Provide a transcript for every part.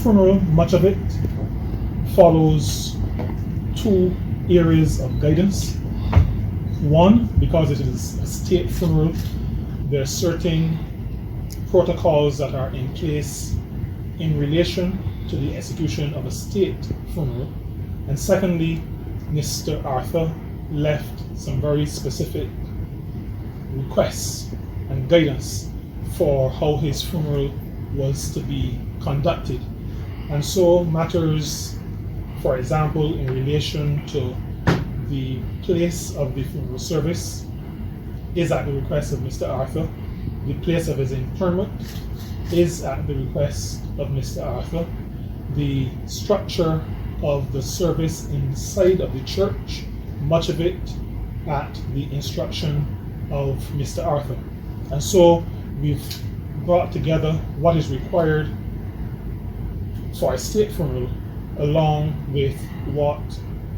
funeral, much of it follows two areas of guidance. One, because it is a state funeral, there are certain protocols that are in place in relation to the execution of a state funeral. And secondly, Mr. Arthur left some very specific requests and guidance for how his funeral was to be conducted. And so matters, for example, in relation to the place of the funeral service is at the request of Mr. Arthur. The place of his interment is at the request of Mr. Arthur. The structure of the service inside of the church, much of it at the instruction of Mr. Arthur. And so we've brought together what is required for a state funeral along with what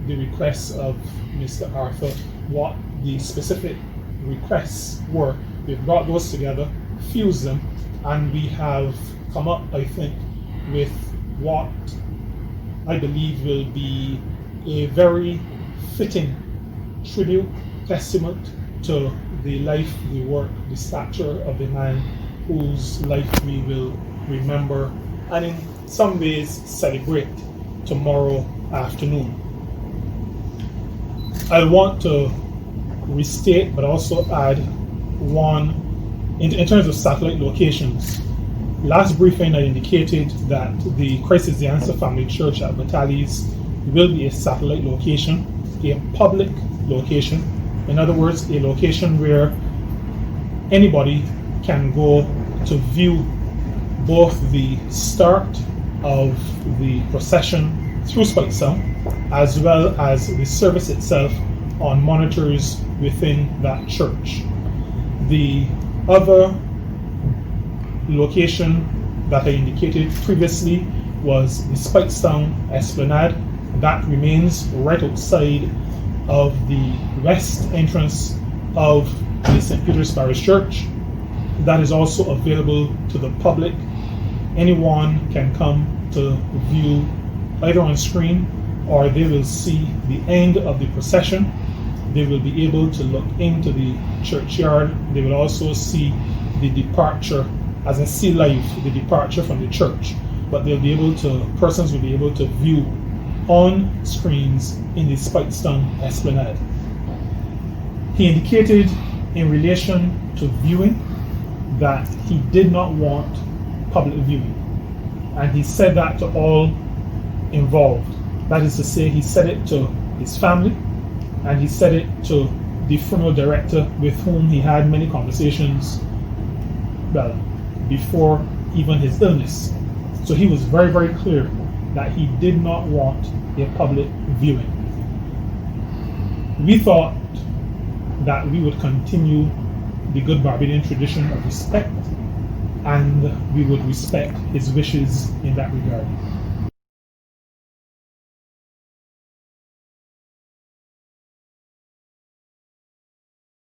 the requests of Mr. Arthur, what the specific requests were. We've brought those together, fused them, and we have come up, I think, with what I believe will be a very fitting tribute, testament to the life, the work, the stature of the man whose life we will remember and in some ways celebrate tomorrow afternoon. I want to restate but also add one in terms of satellite locations. Last briefing I indicated that the Christ is the Answer Family Church at Batalis will be a satellite location, a public location. In other words, a location where anybody can go to view both the start of the procession through Speightstown as well as the service itself on monitors within that church. The other location that I indicated previously was the Speightstown Esplanade. That remains right outside of the west entrance of the St Peter's Parish Church. That is also available to the public. Anyone can come to view either on screen or they will see the end of the procession. They will be able to look into the churchyard. They will also see the departure, as in see live, the departure from the church. But persons will be able to view on screens in the Speightstown Esplanade. He indicated in relation to viewing that he did not want public viewing. And he said that to all involved. That is to say, he said it to his family, and he said it to the funeral director with whom he had many conversations, well, before even his illness. So he was very, very clear that he did not want a public viewing. We thought that we would continue the good Barbadian tradition of respect, and we would respect his wishes in that regard.